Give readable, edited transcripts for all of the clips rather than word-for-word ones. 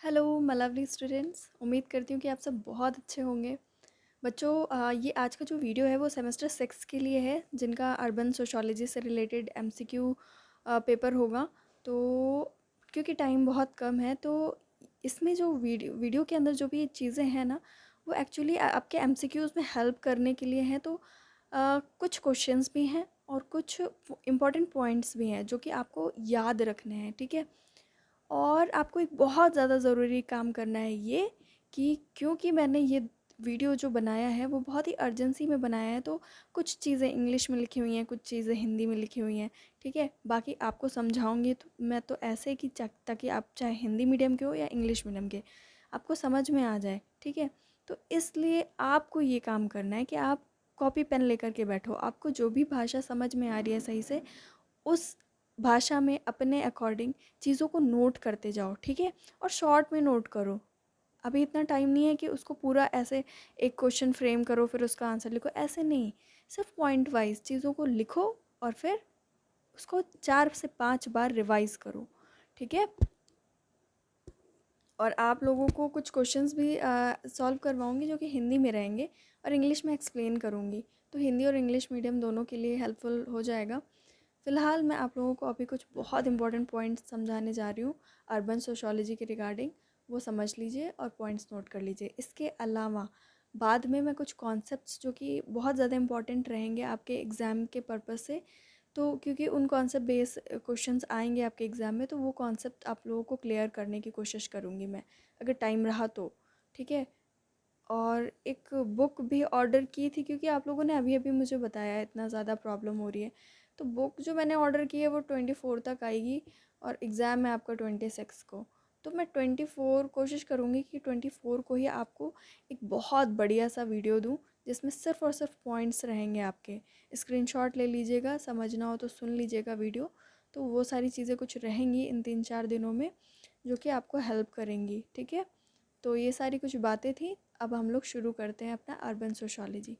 Hello my lovely students, उम्मीद करती हूँ कि आप सब बहुत अच्छे होंगे। बच्चों, ये आज का जो वीडियो है वो सेमेस्टर 6 के लिए है, जिनका अर्बन सोशियोलॉजी से रिलेटेड एमसीक्यू पेपर होगा। तो क्योंकि टाइम बहुत कम है, तो इसमें जो वीडियो के अंदर जो भी चीज़ें हैं ना, वो एक्चुअली आपके एमसीक्यूज़ में हेल्प करने के लिए हैं। तो कुछ क्वेश्चंस भी हैं और कुछ इम्पॉर्टेंट पॉइंट्स भी हैं जो कि आपको याद रखने हैं, ठीक है। और आपको एक बहुत ज़्यादा ज़रूरी काम करना है ये, कि क्योंकि मैंने ये वीडियो जो बनाया है वो बहुत ही अर्जेंसी में बनाया है, तो कुछ चीज़ें इंग्लिश में लिखी हुई हैं, कुछ चीज़ें हिंदी में लिखी हुई हैं, ठीक है। बाकी आपको समझाऊंगी तो मैं तो ऐसे कि ताकि आप चाहे हिंदी मीडियम के हो या इंग्लिश मीडियम के, आपको समझ में आ जाए, ठीक है। तो इसलिए आपको ये काम करना है कि आप कॉपी पेन लेकर के बैठो। आपको जो भी भाषा समझ में आ रही है सही से, उस भाषा में अपने अकॉर्डिंग चीज़ों को नोट करते जाओ, ठीक है। और शॉर्ट में नोट करो। अभी इतना टाइम नहीं है कि उसको पूरा ऐसे एक क्वेश्चन फ्रेम करो फिर उसका आंसर लिखो, ऐसे नहीं। सिर्फ पॉइंट वाइज चीज़ों को लिखो और फिर उसको 4 से 5 बार रिवाइज करो, ठीक है। और आप लोगों को कुछ क्वेश्चंस भी सॉल्व करवाऊंगी जो कि हिंदी में रहेंगे और इंग्लिश में एक्सप्लेन करूंगी, तो हिंदी और इंग्लिश मीडियम दोनों के लिए हेल्पफुल हो जाएगा। फ़िलहाल मैं आप लोगों को अभी कुछ बहुत इंपॉर्टेंट पॉइंट्स समझाने जा रही हूँ अर्बन सोशियोलॉजी के रिगार्डिंग। वो समझ लीजिए और पॉइंट्स नोट कर लीजिए। इसके अलावा बाद में मैं कुछ कॉन्सेप्ट्स जो कि बहुत ज़्यादा इंपॉर्टेंट रहेंगे आपके एग्ज़ाम के पर्पज़ से, तो क्योंकि उन कॉन्सेप्ट बेस क्वेश्चंस आएंगे आपके एग्ज़ाम में, तो वो कॉन्सेप्ट आप लोगों को क्लियर करने की कोशिश करूँगी मैं, अगर टाइम रहा तो, ठीक है। और एक बुक भी ऑर्डर की थी, क्योंकि आप लोगों ने अभी अभी मुझे बताया इतना ज़्यादा प्रॉब्लम हो रही है। तो बुक जो मैंने ऑर्डर की है वो 24 तक आएगी और एग्ज़ाम है आपका 26 को। तो मैं 24 कोशिश करूँगी कि 24 को ही आपको एक बहुत बढ़िया सा वीडियो दूँ, जिसमें सिर्फ़ और सिर्फ पॉइंट्स रहेंगे आपके। स्क्रीनशॉट ले लीजिएगा, समझना हो तो सुन लीजिएगा वीडियो। तो वो सारी चीज़ें कुछ रहेंगी इन 3-4 दिनों में जो कि आपको हेल्प करेंगी, ठीक है। तो ये सारी कुछ बातें थी। अब हम लोग शुरू करते हैं अपना अर्बन सोशियोलॉजी।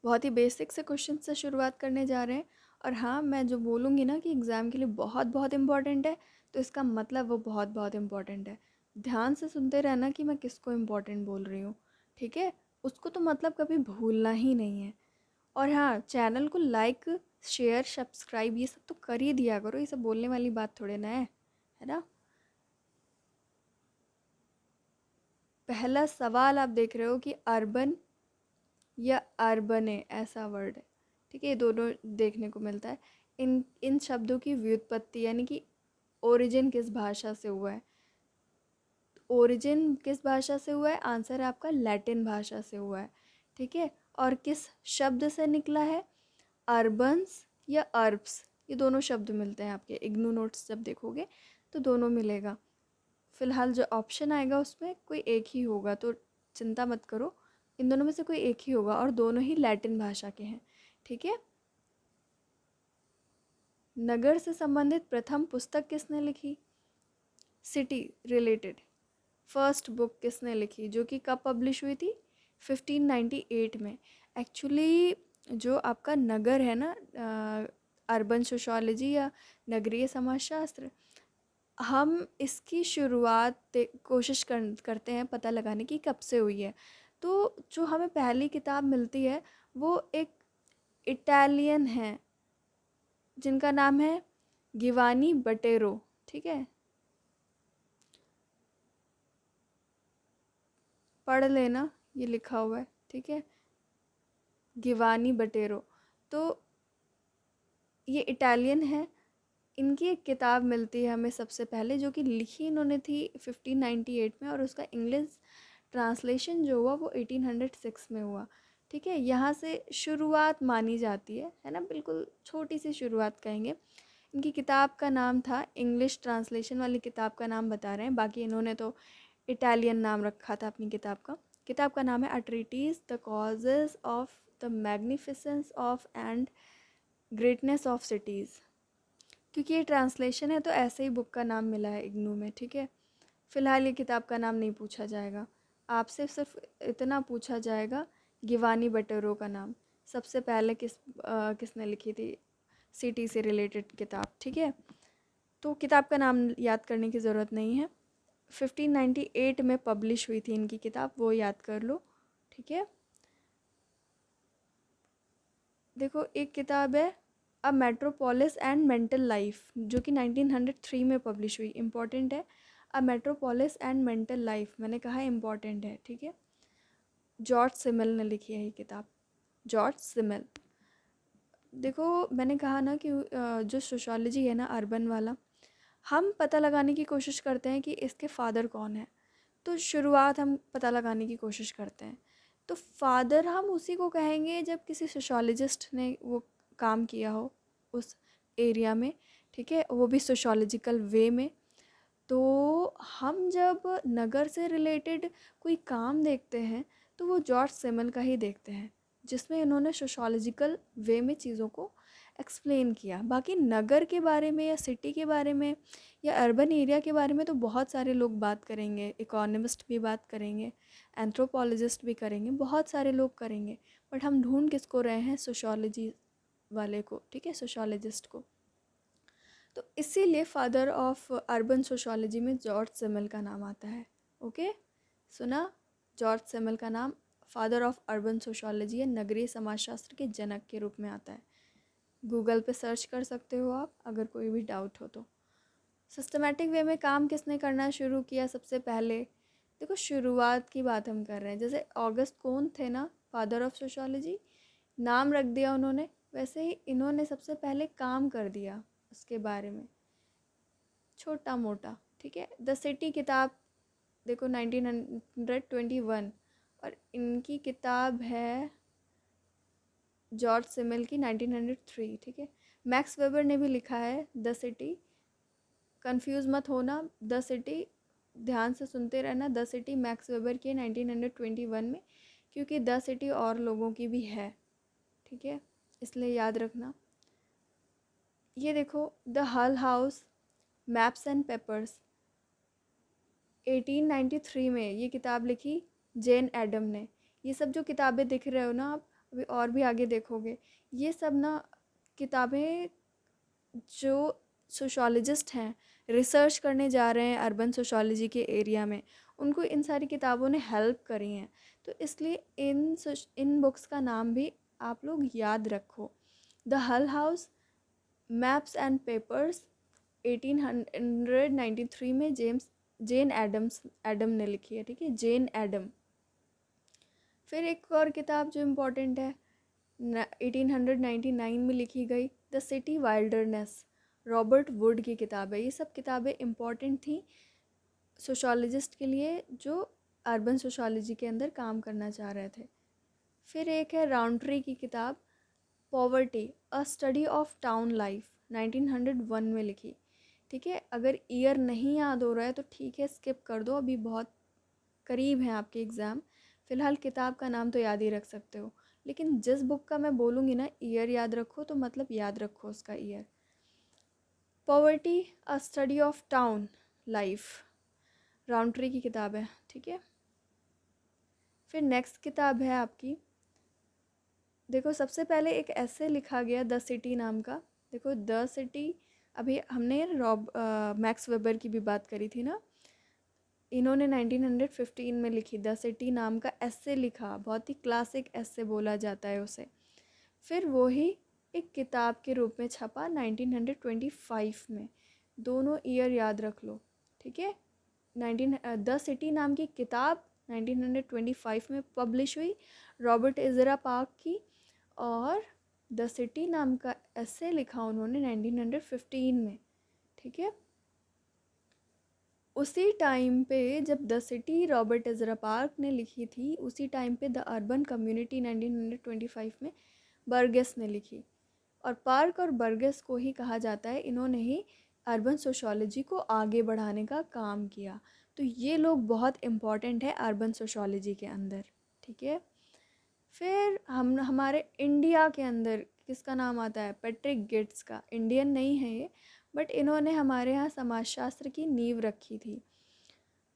बहुत ही बेसिक से क्वेश्चन से शुरुआत करने जा रहे हैं। और हाँ, मैं जो बोलूँगी ना कि एग्ज़ाम के लिए बहुत बहुत इम्पॉर्टेंट है, तो इसका मतलब वो बहुत बहुत इम्पॉर्टेंट है। ध्यान से सुनते रहना कि मैं किसको इम्पॉर्टेंट बोल रही हूँ, ठीक है। उसको तो मतलब कभी भूलना ही नहीं है। और हाँ, चैनल को लाइक, शेयर, सब्सक्राइब ये सब तो कर ही दिया करो। ये सब बोलने वाली बात थोड़े ना है ना। पहला सवाल आप देख रहे हो कि अर्बन या अर्बने ऐसा वर्ड है, ठीक है। ये दोनों देखने को मिलता है। इन इन शब्दों की व्युत्पत्ति यानी कि ओरिजिन किस भाषा से हुआ है। ओरिजिन किस भाषा से हुआ है, आंसर है आपका लैटिन भाषा से हुआ है, ठीक है। और किस शब्द से निकला है, अर्बन्स या अर्ब्स, ये दोनों शब्द मिलते हैं आपके इग्नू नोट्स जब देखोगे तो दोनों मिलेगा। फिलहाल जो ऑप्शन आएगा उसमें कोई एक ही होगा, तो चिंता मत करो, इन दोनों में से कोई एक ही होगा और दोनों ही लैटिन भाषा के हैं, ठीक है। नगर से संबंधित प्रथम पुस्तक किसने लिखी, सिटी रिलेटेड फर्स्ट बुक किसने लिखी, जो कि कब पब्लिश हुई थी, 1598 में। एक्चुअली जो आपका नगर है ना, अर्बन सोशियोलॉजी या नगरीय समाजशास्त्र, हम इसकी शुरुआत कोशिश करते हैं पता लगाने की कब से हुई है। तो जो हमें पहली किताब मिलती है वो एक इटालियन है जिनका नाम है गिवानी बटेरो, ठीक है। पढ़ लेना, ये लिखा हुआ है, ठीक है, गिवानी बटेरो। तो ये इटालियन है। इनकी एक किताब मिलती है हमें सबसे पहले, जो कि लिखी इन्होंने थी 1598 में, और उसका इंग्लिश ट्रांसलेशन जो हुआ वो 1806 में हुआ, ठीक है। यहाँ से शुरुआत मानी जाती है ना, बिल्कुल छोटी सी शुरुआत कहेंगे। इनकी किताब का नाम था, इंग्लिश ट्रांसलेशन वाली किताब का नाम बता रहे हैं, बाकी इन्होंने तो इटालियन नाम रखा था अपनी किताब का। किताब का नाम है a treatise the causes of the magnificence of and greatness of cities. क्योंकि ये ट्रांसलेशन है तो ऐसे ही बुक का नाम मिला है इग्नू में, ठीक है। फ़िलहाल ये किताब का नाम नहीं पूछा जाएगा आपसे, सिर्फ इतना पूछा जाएगा गिवानी बटेरो का नाम सबसे पहले किसने लिखी थी सिटी से रिलेटेड किताब, ठीक है। तो किताब का नाम याद करने की ज़रूरत नहीं है। 1598 में पब्लिश हुई थी इनकी किताब, वो याद कर लो, ठीक है। देखो एक किताब है अ मेट्रोपोलिस एंड मेंटल लाइफ, जो कि 1903 में पब्लिश हुई, इम्पॉर्टेंट है। अ मेट्रोपोलिस एंड मेंटल लाइफ, मैंने कहा इम्पॉर्टेंट है, ठीक है। जॉर्ज सिमल ने लिखी है ये किताब, जॉर्ज सिमल। देखो मैंने कहा ना कि जो सोशियोलॉजी है ना अर्बन वाला, हम पता लगाने की कोशिश करते हैं कि इसके फादर कौन है। तो शुरुआत हम पता लगाने की कोशिश करते हैं, तो फादर हम उसी को कहेंगे जब किसी सोशियोलॉजिस्ट ने वो काम किया हो उस एरिया में, ठीक है, वो भी सोशियोलॉजिकल वे में। तो हम जब नगर से रिलेटेड कोई काम देखते हैं तो वो जॉर्ज सिमन का ही देखते हैं, जिसमें इन्होंने सोशियोलॉजिकल वे में चीज़ों को एक्सप्लेन किया। बाकी नगर के बारे में या सिटी के बारे में या अर्बन एरिया के बारे में तो बहुत सारे लोग बात करेंगे, इकोनॉमिस्ट भी बात करेंगे, एंथ्रोपोलॉजिस्ट भी करेंगे, बहुत सारे लोग करेंगे। बट हम ढूंढ किसको रहे हैं? सोशियोलॉजी वाले को, ठीक है, सोशियोलॉजिस्ट को। तो इसीलिए फादर ऑफ अर्बन सोशियोलॉजी में जॉर्ज सिमल का नाम आता है। ओके, सुना? जॉर्ज सिमल का नाम फादर ऑफ अर्बन सोशियोलॉजी है, नगरीय समाजशास्त्र के जनक के रूप में आता है। गूगल पे सर्च कर सकते हो आप अगर कोई भी डाउट हो तो। सिस्टमेटिक वे में काम किसने करना शुरू किया सबसे पहले? देखो शुरुआत की बात हम कर रहे हैं, जैसे ऑगस्ट कौन थे ना, फादर ऑफ सोशियोलॉजी नाम रख दिया उन्होंने, वैसे ही इन्होंने सबसे पहले काम कर दिया उसके बारे में, छोटा मोटा, ठीक है। द सिटी किताब देखो 1921, और इनकी किताब है जॉर्ज सिमल की 1903, ठीक है। मैक्स वेबर ने भी लिखा है द सिटी, कंफ्यूज मत होना, द सिटी ध्यान से सुनते रहना, द सिटी मैक्स वेबर की 1921 में, क्योंकि द सिटी और लोगों की भी है, ठीक है, इसलिए याद रखना। ये देखो द हल हाउस मैप्स एंड पेपर्स, 1893 में ये किताब लिखी जेन एडम ने। ये सब जो किताबें दिख रहे हो ना आप, अभी और भी आगे देखोगे, ये सब ना किताबें जो सोशोलॉजिस्ट हैं, रिसर्च करने जा रहे हैं अर्बन सोशोलॉजी के एरिया में, उनको इन सारी किताबों ने हेल्प करी हैं। तो इसलिए इन बुक्स का नाम भी आप लोग याद रखो। द हल हाउस मैप्स एंड पेपर्स 1893 में जेन एडम ने लिखी है, ठीक है, जेन एडम। फिर एक और किताब जो इम्पोर्टेंट है 1899 में लिखी गई, the city wilderness, Robert would की किताब है। ये सब किताबें इम्पॉर्टेंट थी सोशोलॉजिस्ट के लिए जो अर्बन सोशोलॉजी के अंदर काम करना चाह रहे थे। फिर एक है राउंट्री की किताब poverty a study of town life, 1901 में लिखी, ठीक है। अगर ईयर नहीं याद हो रहा है तो ठीक है, स्किप कर दो, अभी बहुत करीब है आपके एग्ज़ाम। फ़िलहाल किताब का नाम तो याद ही रख सकते हो, लेकिन जिस बुक का मैं बोलूँगी ना ईयर याद रखो, तो मतलब याद रखो उसका year. Poverty a study of town life, Rowntree की किताब है, ठीक है। फिर नेक्स्ट किताब है आपकी, देखो सबसे पहले एक ऐसे लिखा गया द सिटी नाम का। देखो द सिटी, अभी हमने मैक्स वेबर की भी बात करी थी ना, इन्होंने 1915 में लिखी द सिटी नाम का ऐसे लिखा, बहुत ही क्लासिक ऐसे बोला जाता है उसे। फिर वो ही एक किताब के रूप में छपा 1925 में, दोनों ईयर याद रख लो, ठीक है। द सिटी नाम की किताब 1925 में पब्लिश हुई, रॉबर्ट इजरा पार्क की, और द सिटी नाम का ऐसे लिखा उन्होंने 1915 में, ठीक है। उसी टाइम पे जब the city Robert Ijra park ने लिखी थी, उसी टाइम पे द अर्बन कम्युनिटी 1925 में बर्गेस ने लिखी। और पार्क और बर्गेस को ही कहा जाता है, इन्होंने ही अर्बन सोशियोलॉजी को आगे बढ़ाने का काम किया। तो ये लोग बहुत इम्पॉर्टेंट है अर्बन सोशियोलॉजी के अंदर, ठीक है। फिर हम हमारे इंडिया के अंदर किसका नाम आता है? पैट्रिक गिट्स का। इंडियन नहीं है ये, बट इन्होंने हमारे यहाँ समाजशास्त्र की नींव रखी थी।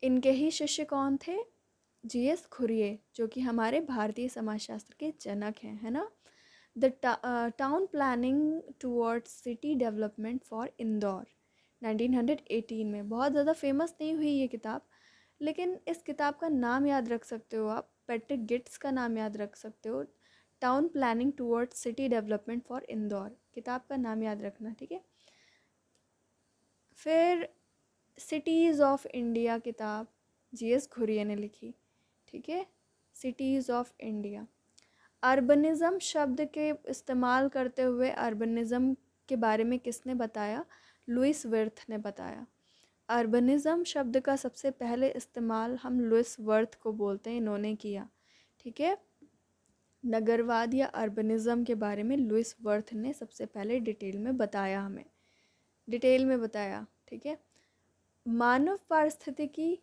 इनके ही शिष्य कौन थे? जीएस खुरिये, जो कि हमारे भारतीय समाजशास्त्र के जनक हैं, है ना। The town planning towards city development for Indore 1918 में। बहुत ज़्यादा फेमस नहीं हुई ये किताब, लेकिन इस किताब का नाम याद रख सकते हो आप, पैट्रिक गिट्स का नाम याद रख सकते हो, town planning towards city development for Indore, किताब का नाम याद रखना, ठीक है। फिर सिटीज़ ऑफ इंडिया किताब जीएस घुरिया ने लिखी, ठीक है। सिटीज़ ऑफ इंडिया, अर्बनिज़म शब्द के इस्तेमाल करते हुए अर्बनिज़म के बारे में किसने बताया? लुइस वर्थ ने बताया। अर्बनिज़म शब्द का सबसे पहले इस्तेमाल हम लुइस वर्थ को बोलते हैं, इन्होंने किया, ठीक है। नगरवाद या अर्बनिज़म के बारे में लुइस वर्थ ने सबसे पहले डिटेल में बताया, हमें डिटेल में बताया, ठीक है। मानव पारिस्थितिकी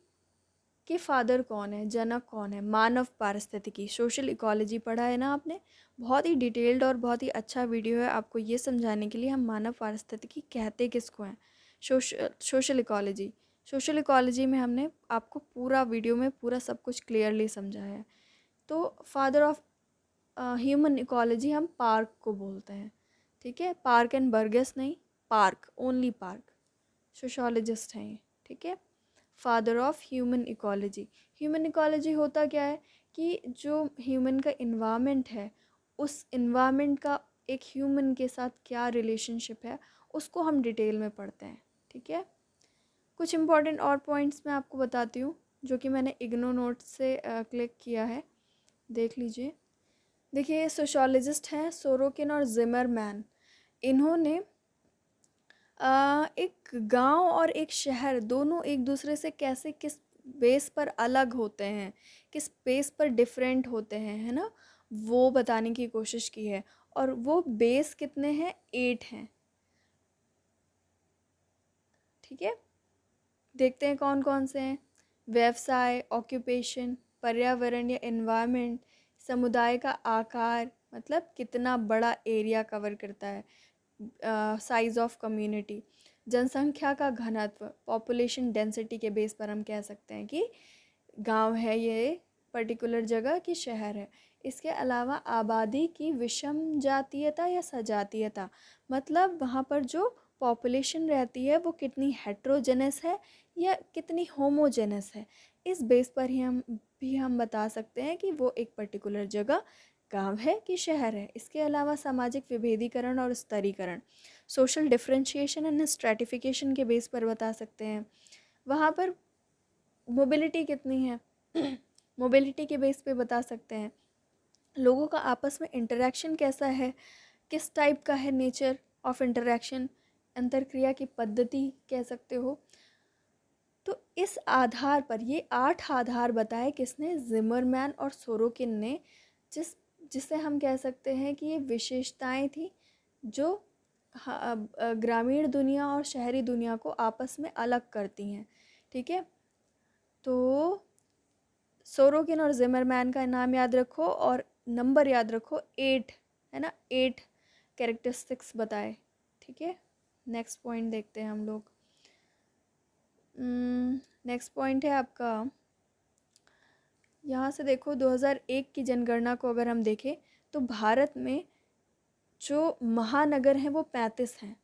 के फादर कौन है, जनक कौन है? मानव पारिस्थितिकी, सोशल इकोलॉजी पढ़ा है ना आपने, बहुत ही डिटेल्ड और बहुत ही अच्छा वीडियो है आपको ये समझाने के लिए हम मानव पारिस्थितिकी कहते किसको हैं। सोशल इकोलॉजी, सोशल इकोलॉजी में हमने आपको पूरा वीडियो में पूरा सब कुछ क्लियरली समझाया है। तो फादर ऑफ ह्यूमन इकोलॉजी हम पार्क को बोलते हैं, ठीक है। पार्क एंड बर्गेस नहीं, पार्क, ओनली पार्क, सोशोलॉजिस्ट हैं ये, ठीक है। Father of human ecology, human ecology होता क्या है कि जो ह्यूमन का इन्वामेंट है, उस इन्वामेंट का एक ह्यूमन के साथ क्या रिलेशनशिप है, उसको हम डिटेल में पढ़ते हैं, ठीक है। कुछ इम्पॉर्टेंट और पॉइंट्स मैं आपको बताती हूँ जो कि मैंने इग्नो नोट से क्लिक किया है, देख लीजिए। देखिए, सोशोलॉजिस्ट हैं सोरोकिन और जिमरमैन, इन्होंने एक गांव और एक शहर दोनों एक दूसरे से कैसे, किस बेस पर अलग होते हैं, किस बेस पर डिफरेंट होते हैं, है ना, वो बताने की कोशिश की है। और वो बेस कितने हैं? 8 हैं, ठीक है। देखते हैं कौन कौन से हैं। व्यवसाय, ऑक्यूपेशन, पर्यावरण या एनवायरनमेंट, समुदाय का आकार, मतलब कितना बड़ा एरिया कवर करता है, साइज ऑफ कम्युनिटी, जनसंख्या का घनत्व, पॉपुलेशन डेंसिटी के बेस पर हम कह सकते हैं कि गांव है ये पर्टिकुलर जगह कि शहर है। इसके अलावा आबादी की विषम जातीयता या सजातीयता, मतलब वहाँ पर जो पॉपुलेशन रहती है वो कितनी हेट्रोजेनस है या कितनी होमोजेनस है, इस बेस पर ही हम बता सकते हैं कि वो एक पर्टिकुलर जगह गांव है कि शहर है। इसके अलावा सामाजिक विभेदीकरण और स्तरीकरण, सोशल डिफरेंशिएशन एंड स्ट्रैटिफिकेशन के बेस पर बता सकते हैं। वहाँ पर मोबिलिटी कितनी है मोबिलिटी के बेस पे बता सकते हैं। लोगों का आपस में इंटरेक्शन कैसा है, किस टाइप का है नेचर ऑफ इंटरेक्शन, अंतरक्रिया की पद्धति कह सकते हो। तो इस आधार पर ये 8 आधार बताए किसने? जिमरमैन और सोरोकिन ने, जिसे हम कह सकते हैं कि ये विशेषताएं थी जो ग्रामीण दुनिया और शहरी दुनिया को आपस में अलग करती हैं, ठीक है। तो सोरोकिन और जिमरमैन का नाम याद रखो और नंबर याद रखो, 8 है ना, 8 कैरेक्टरिस्टिक्स बताए, ठीक है। नेक्स्ट पॉइंट देखते हैं हम लोग। नेक्स्ट पॉइंट है आपका, यहाँ से देखो 2001 की जनगणना को अगर हम देखें तो भारत में जो महानगर हैं वो 35 हैं,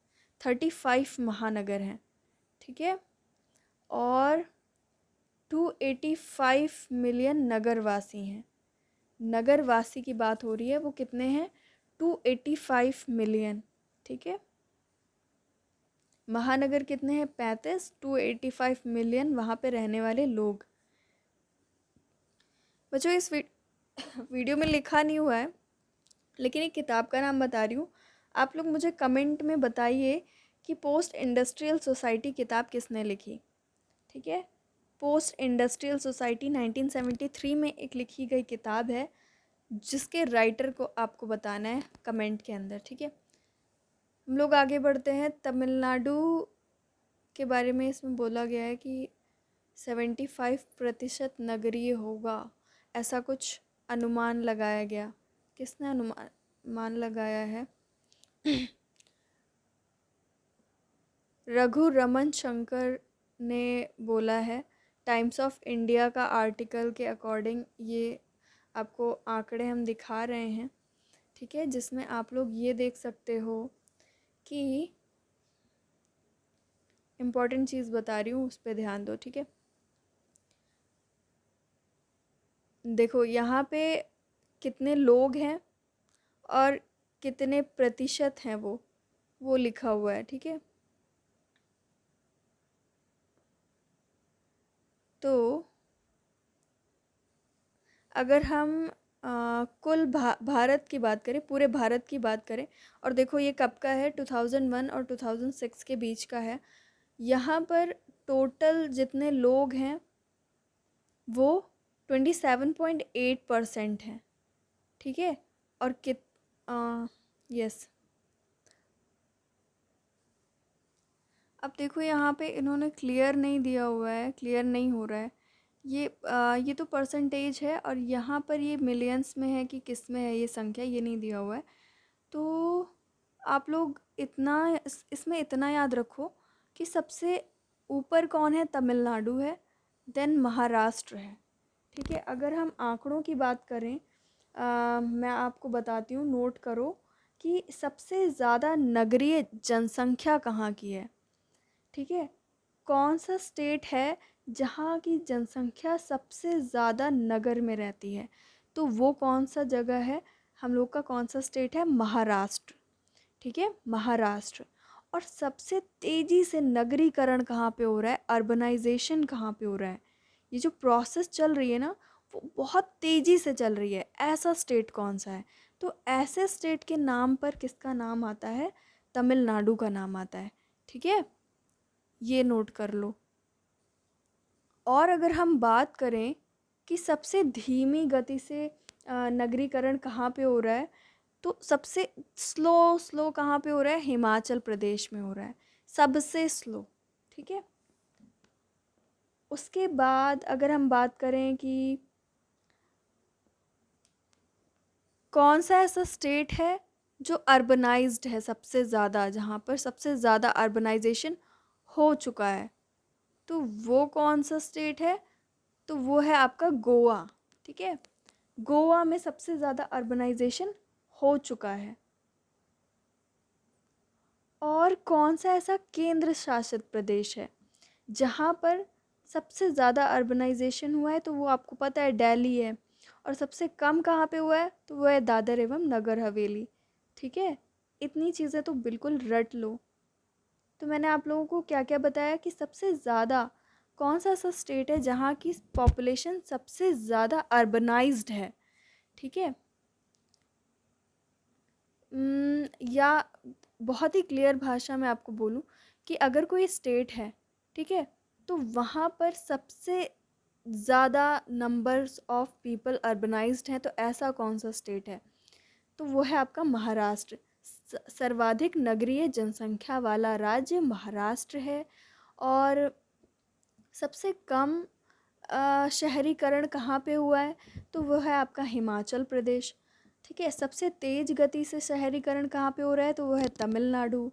35 महानगर हैं, ठीक है। और 285 मिलियन नगरवासी हैं। नगरवासी की बात हो रही है, वो कितने हैं? 285 मिलियन, ठीक है। महानगर कितने हैं? 35, 285 मिलियन वहाँ पे रहने वाले लोग। बच्चों इस वीडियो में लिखा नहीं हुआ है, लेकिन एक किताब का नाम बता रही हूँ। आप लोग मुझे कमेंट में बताइए कि पोस्ट इंडस्ट्रियल सोसाइटी किताब किसने लिखी, ठीक है। पोस्ट इंडस्ट्रियल सोसाइटी 1973 में एक लिखी गई किताब है, जिसके राइटर को आपको बताना है कमेंट के अंदर, ठीक है। हम लोग आगे बढ़ते हैं। तमिलनाडु के बारे में इसमें बोला गया है कि 75% नगरीय होगा, ऐसा कुछ अनुमान लगाया गया। किसने अनुमान लगाया है? रघु रमन शंकर ने बोला है। टाइम्स ऑफ इंडिया का आर्टिकल के अकॉर्डिंग ये आपको आंकड़े हम दिखा रहे हैं, ठीक है, जिसमें आप लोग ये देख सकते हो कि इम्पॉर्टेंट चीज़ बता रही हूँ, उस पर ध्यान दो, ठीक है। देखो यहाँ पे कितने लोग हैं और कितने प्रतिशत हैं वो लिखा हुआ है, ठीक है। तो अगर हम कुल भारत की बात करें, पूरे भारत की बात करें, और देखो ये कब का है, 2001 और 2006 के बीच का है। यहाँ पर टोटल जितने लोग हैं वो 27.8% हैं, ठीक है। और यस, अब देखो यहाँ पे इन्होंने क्लियर नहीं दिया हुआ है, क्लियर नहीं हो रहा है। ये तो परसेंटेज है, और यहाँ पर ये मिलियंस में है कि किस में है, ये संख्या ये नहीं दिया हुआ है। तो आप लोग इसमें इतना याद रखो कि सबसे ऊपर कौन है, तमिलनाडु है, देन महाराष्ट्र है, ठीक है। अगर हम आंकड़ों की बात करें, मैं आपको बताती हूँ, नोट करो कि सबसे ज़्यादा नगरीय जनसंख्या कहाँ की है, ठीक है। कौन सा स्टेट है जहाँ की जनसंख्या सबसे ज़्यादा नगर में रहती है, तो वो कौन सा जगह है, हम लोग का कौन सा स्टेट है, महाराष्ट्र, ठीक है, महाराष्ट्र। और सबसे तेज़ी से नगरीकरण कहाँ पे हो रहा है, अर्बनाइजेशन कहाँ पे हो रहा है, ये जो प्रोसेस चल रही है ना, वो बहुत तेज़ी से चल रही है, ऐसा स्टेट कौन सा है। तो ऐसे स्टेट के नाम पर किसका नाम आता है, तमिलनाडु का नाम आता है, ठीक है, ये नोट कर लो। और अगर हम बात करें कि सबसे धीमी गति से नगरीकरण कहाँ पे हो रहा है, तो सबसे स्लो कहाँ पे हो रहा है, हिमाचल प्रदेश में हो रहा है, सबसे स्लो, ठीक है। उसके बाद अगर हम बात करें कि कौन सा ऐसा स्टेट है जो अर्बनाइज्ड है सबसे ज़्यादा, जहाँ पर सबसे ज़्यादा अर्बनाइजेशन हो चुका है, तो वो कौन सा स्टेट है, तो वो है आपका गोवा, ठीक है। गोवा में सबसे ज़्यादा अर्बनाइजेशन हो चुका है। और कौन सा ऐसा केंद्र शासित प्रदेश है जहाँ पर सबसे ज़्यादा अर्बनाइजेशन हुआ है, तो वो आपको पता है दिल्ली है। और सबसे कम कहाँ पे हुआ है, तो वो है दादर एवं नगर हवेली, ठीक है। इतनी चीज़ें तो बिल्कुल रट लो। तो मैंने आप लोगों को क्या क्या बताया कि सबसे ज़्यादा कौन सा ऐसा स्टेट है जहाँ की पॉपुलेशन सबसे ज़्यादा अर्बनाइज्ड है, ठीक है। या बहुत ही क्लियर भाषा में आपको बोलूँ कि अगर कोई स्टेट है, ठीक है, तो वहाँ पर सबसे ज़्यादा नंबर्स ऑफ पीपल अर्बनाइज्ड हैं, तो ऐसा कौन सा स्टेट है, तो वो है आपका महाराष्ट्र। सर्वाधिक नगरीय जनसंख्या वाला राज्य महाराष्ट्र है। और सबसे कम शहरीकरण कहाँ पे हुआ है, तो वो है आपका हिमाचल प्रदेश, ठीक है। सबसे तेज़ गति से शहरीकरण कहाँ पे हो रहा है, तो वो है तमिलनाडु।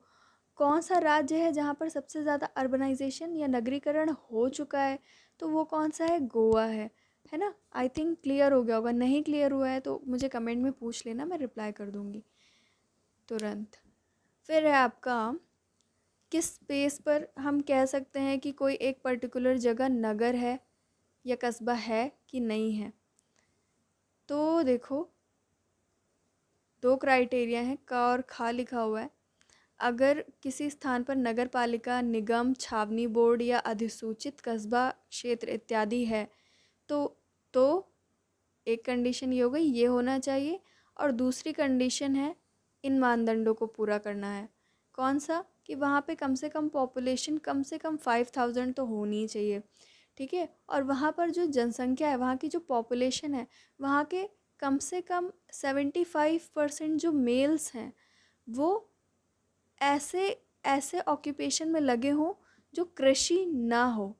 कौन सा राज्य है जहाँ पर सबसे ज़्यादा अर्बनाइजेशन या नगरीकरण हो चुका है, तो वो कौन सा है, गोवा है ना। आई थिंक क्लियर हो गया होगा, नहीं क्लियर हुआ है तो मुझे कमेंट में पूछ लेना, मैं रिप्लाई कर दूँगी तुरंत। फिर है आपका किस स्पेस पर हम कह सकते हैं कि कोई एक पर्टिकुलर जगह नगर है या कस्बा है कि नहीं है। तो देखो, दो क्राइटेरिया हैं, क और ख लिखा हुआ है। अगर किसी स्थान पर नगर पालिका, निगम, छावनी बोर्ड या अधिसूचित कस्बा क्षेत्र इत्यादि है, तो एक कंडीशन ये हो गई, ये होना चाहिए। और दूसरी कंडीशन है, इन मानदंडों को पूरा करना है। कौन सा, कि वहाँ पे कम से कम पॉपुलेशन कम से कम 5000 तो होनी ही चाहिए, ठीक है। और वहाँ पर जो जनसंख्या है, वहाँ की जो पॉपुलेशन है, वहाँ के कम से कम 75% जो मेल्स हैं, वो ऐसे ऐसे ऑक्यूपेशन में लगे हों जो कृषि ना हो,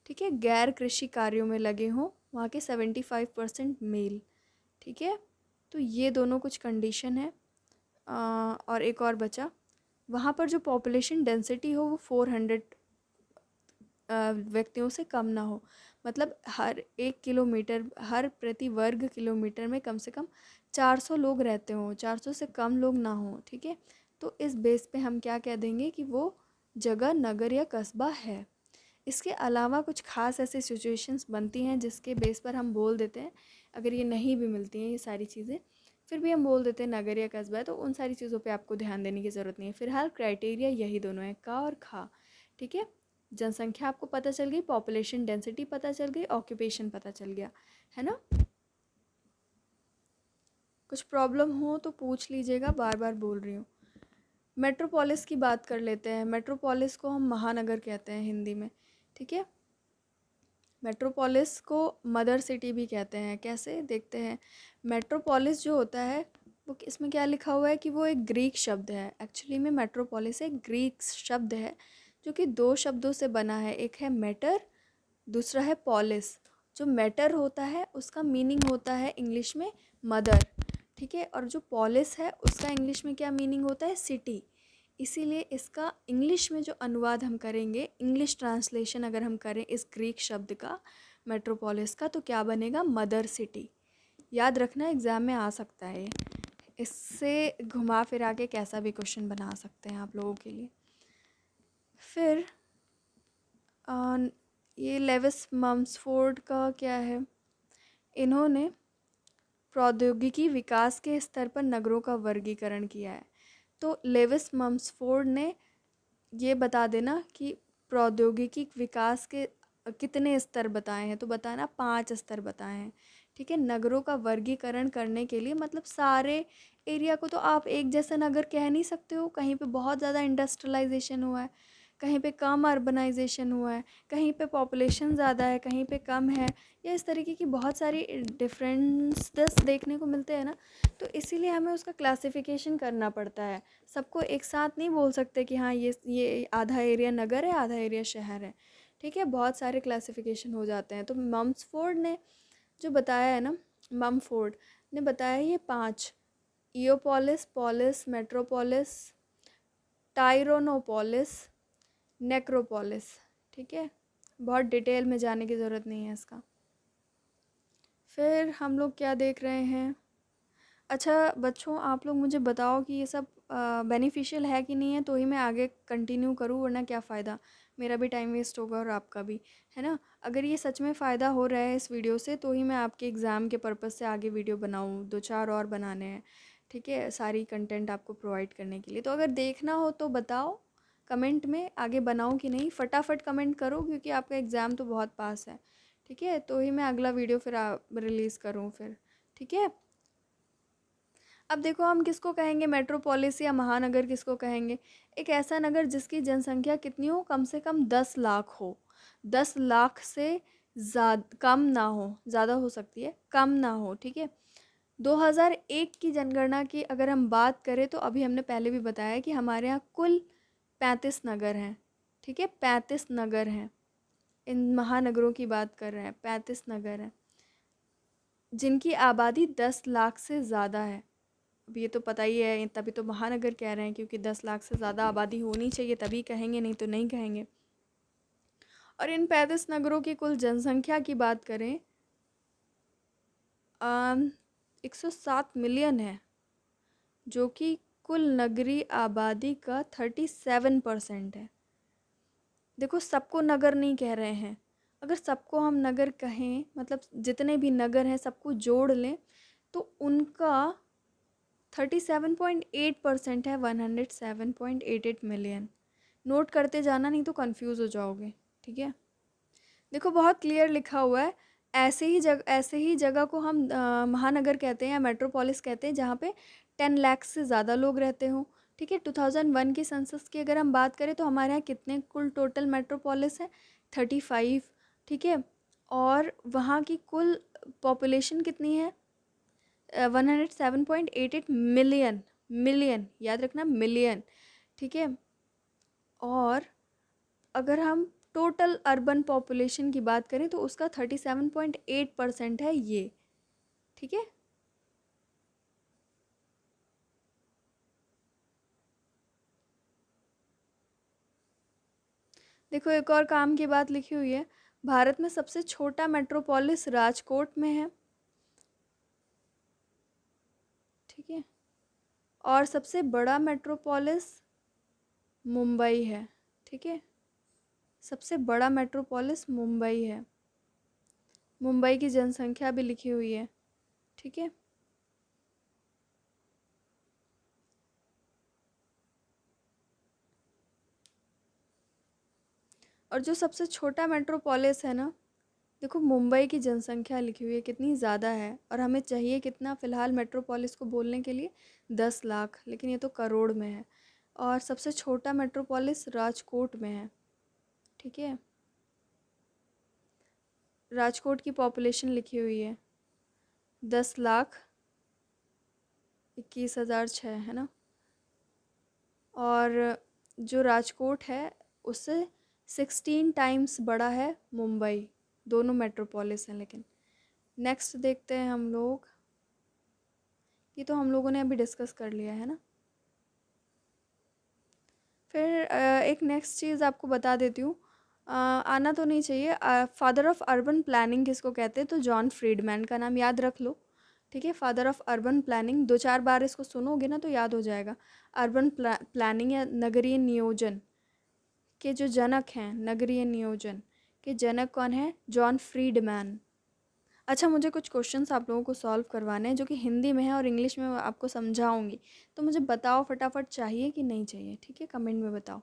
ठीक है, गैर कृषि कार्यों में लगे हों, वहाँ के 75% मेल, ठीक है। तो ये दोनों कुछ कंडीशन है। और एक और बचा, वहाँ पर जो पॉपुलेशन डेंसिटी हो वो 400 व्यक्तियों से कम ना हो, मतलब हर 1 किलोमीटर, हर प्रति वर्ग किलोमीटर में कम से कम 400 लोग रहते हों, 400 से कम लोग ना हों, ठीक है। तो इस बेस पे हम क्या कह देंगे कि वो जगह, नगर या कस्बा है। इसके अलावा कुछ ख़ास ऐसी सिचुएशंस बनती हैं जिसके बेस पर हम बोल देते हैं, अगर ये नहीं भी मिलती हैं ये सारी चीज़ें, फिर भी हम बोल देते हैं नगर या कस्बा है, तो उन सारी चीज़ों पे आपको ध्यान देने की ज़रूरत नहीं है। फ़िलहाल क्राइटेरिया यही दोनों हैं, का और खा। ठीक है, जनसंख्या आपको पता चल गई, पॉपुलेशन डेंसिटी पता चल गई, ऑक्यूपेशन पता चल गया, है ना। कुछ प्रॉब्लम हो तो पूछ लीजिएगा, बार बार बोल रही हूँ। मेट्रोपोलिस की बात कर लेते हैं। मेट्रोपोलिस को हम महानगर कहते हैं हिंदी में। ठीक है, मेट्रोपोलिस को मदर सिटी भी कहते हैं। कैसे, देखते हैं। मेट्रोपोलिस जो होता है वो इसमें क्या लिखा हुआ है कि वो एक ग्रीक शब्द है। एक्चुअली में मेट्रोपोलिस एक ग्रीक शब्द है जो कि दो शब्दों से बना है, एक है मैटर, दूसरा है पॉलिस। जो मैटर होता है उसका मीनिंग होता है इंग्लिश में मदर, ठीक है, और जो पॉलिस है उसका इंग्लिश में क्या मीनिंग होता है, सिटी। इसीलिए इसका इंग्लिश में जो अनुवाद हम करेंगे, इंग्लिश ट्रांसलेशन अगर हम करें इस ग्रीक शब्द का मेट्रोपोलिस का, तो क्या बनेगा, मदर सिटी। याद रखना, एग्ज़ाम में आ सकता है। इससे घुमा फिरा के कैसा भी क्वेश्चन बना सकते हैं आप लोगों के लिए। फिर ये लेविस मम्सफोर्ड का क्या है, इन्होंने प्रौद्योगिकी विकास के स्तर पर नगरों का वर्गीकरण किया है। तो लेविस मम्सफोर्ड ने ये बता देना कि प्रौद्योगिकी विकास के कितने स्तर बताए हैं, तो बताना 5 स्तर बताए हैं। ठीक है, नगरों का वर्गीकरण करने के लिए, मतलब सारे एरिया को तो आप एक जैसा नगर कह नहीं सकते हो। कहीं पे बहुत ज़्यादा इंडस्ट्रियलाइजेशन हुआ है, कहीं पे कम अर्बनाइजेशन हुआ है, कहीं पे पॉपुलेशन ज़्यादा है, कहीं पे कम है, या इस तरीके की बहुत सारी डिफरेंसेस देखने को मिलते हैं ना। तो इसीलिए हमें उसका क्लासिफिकेशन करना पड़ता है। सबको एक साथ नहीं बोल सकते कि हाँ ये आधा एरिया नगर है, आधा एरिया शहर है। ठीक है, बहुत सारे क्लासिफिकेशन हो जाते हैं। तो मम्सफोर्ड ने जो बताया है ना, ममफोर्ड ने बताया ये 5, ईओपोलिस, पोलिस, मेट्रोपोलिस, टाइरोनोपोलिस, नेक्रोपोलिस। ठीक है, बहुत डिटेल में जाने की ज़रूरत नहीं है इसका। फिर हम लोग क्या देख रहे हैं, अच्छा बच्चों आप लोग मुझे बताओ कि ये सब बेनिफिशियल है कि नहीं है, तो ही मैं आगे कंटिन्यू करूँ, वरना क्या फ़ायदा, मेरा भी टाइम वेस्ट होगा और आपका भी, है ना। अगर ये सच में फ़ायदा हो रहा है इस वीडियो से, तो ही मैं आपके एग्ज़ाम के पर्पज़ से आगे वीडियो बनाऊँ, 2-4 और बनाने हैं। ठीक है, सारी कंटेंट आपको प्रोवाइड करने के लिए। तो अगर देखना हो तो बताओ कमेंट में, आगे बनाऊँ कि नहीं, फटाफट कमेंट करो क्योंकि आपका एग्ज़ाम तो बहुत पास है। ठीक है, तो ही मैं अगला वीडियो फिर रिलीज़ करूँ फिर। ठीक है, अब देखो हम किसको कहेंगे मेट्रोपोलिस या महानगर किसको कहेंगे, एक ऐसा नगर जिसकी जनसंख्या कितनी हो, कम से कम 10 लाख हो। 10 लाख से ज़्यादा कम ना हो, ज़्यादा हो सकती है, कम ना हो। ठीक है, 2001 की जनगणना की अगर हम बात करें तो अभी हमने पहले भी बताया कि हमारे यहाँ कुल 35 नगर हैं। ठीक है, 35 नगर हैं, इन महानगरों की बात कर रहे हैं, 35 नगर हैं जिनकी आबादी 10 लाख से ज़्यादा है। अब ये तो पता ही है, तभी तो महानगर कह रहे हैं, क्योंकि 10 लाख से ज़्यादा आबादी होनी चाहिए तभी कहेंगे, नहीं तो नहीं कहेंगे। और इन 35 नगरों की कुल जनसंख्या की बात करें, 107 मिलियन है, जो कि कुल नगरीय आबादी का 37% है। देखो सबको नगर नहीं कह रहे हैं, अगर सबको हम नगर कहें, मतलब जितने भी नगर हैं सबको जोड़ लें, तो उनका 37.8% है, 107.88 मिलियन। नोट करते जाना, नहीं तो कंफ्यूज हो जाओगे। ठीक है, देखो बहुत क्लियर लिखा हुआ है। ऐसे ही जगह को हम महानगर कहते हैं या मेट्रोपोलिस कहते हैं जहाँ पे 10 लाख से ज़्यादा लोग रहते हों। ठीक है, 2001 की सेंसस की अगर हम बात करें तो हमारे यहाँ कितने कुल टोटल मेट्रोपोलिस है, 35। ठीक है, और वहाँ की कुल पॉपुलेशन कितनी है, 107.88 मिलियन। मिलियन याद रखना, मिलियन। ठीक है, और अगर हम टोटल अर्बन पॉपुलेशन की बात करें तो उसका 37.8% है ये। ठीक है, देखो एक और काम की बात लिखी हुई है, भारत में सबसे छोटा मेट्रोपोलिस राजकोट में है। ठीक है, और सबसे बड़ा मेट्रोपोलिस मुंबई है। ठीक है। सबसे बड़ा मेट्रोपोलिस मुंबई है। मुंबई की जनसंख्या भी लिखी हुई है, ठीक है। और जो सबसे छोटा मेट्रोपोलिस है ना, देखो मुंबई की जनसंख्या लिखी हुई है कितनी ज़्यादा है, और हमें चाहिए कितना फ़िलहाल मेट्रोपोलिस को बोलने के लिए 10 लाख, लेकिन ये तो करोड़ में है। और सबसे छोटा मेट्रोपोलिस राजकोट में है, ठीक है। राजकोट की पॉपुलेशन लिखी हुई है 10,21,006, है ना। और जो राजकोट है उससे 16 टाइम्स बड़ा है मुंबई। दोनों मेट्रोपोलिस हैं। लेकिन नेक्स्ट देखते हैं हम लोग, ये तो हम लोगों ने अभी डिस्कस कर लिया है ना। फिर एक नेक्स्ट चीज़ आपको बता देती हूँ, आना तो नहीं चाहिए, फादर ऑफ अर्बन प्लानिंग किसको कहते हैं, तो जॉन फ्रीडमैन का नाम याद रख लो, ठीक है। फादर ऑफ अर्बन प्लानिंग, 2-4 बार इसको सुनोगे ना तो याद हो जाएगा। अर्बन प्लानिंग या नगरीय नियोजन के जो जनक हैं, नगरीय नियोजन के जनक कौन है, जॉन फ्रीडमैन। अच्छा, मुझे कुछ क्वेश्चंस आप लोगों को सॉल्व करवाने हैं जो कि हिंदी में है और इंग्लिश में मैं आपको समझाऊंगी, तो मुझे बताओ फटाफट चाहिए कि नहीं चाहिए, ठीक है, कमेंट में बताओ।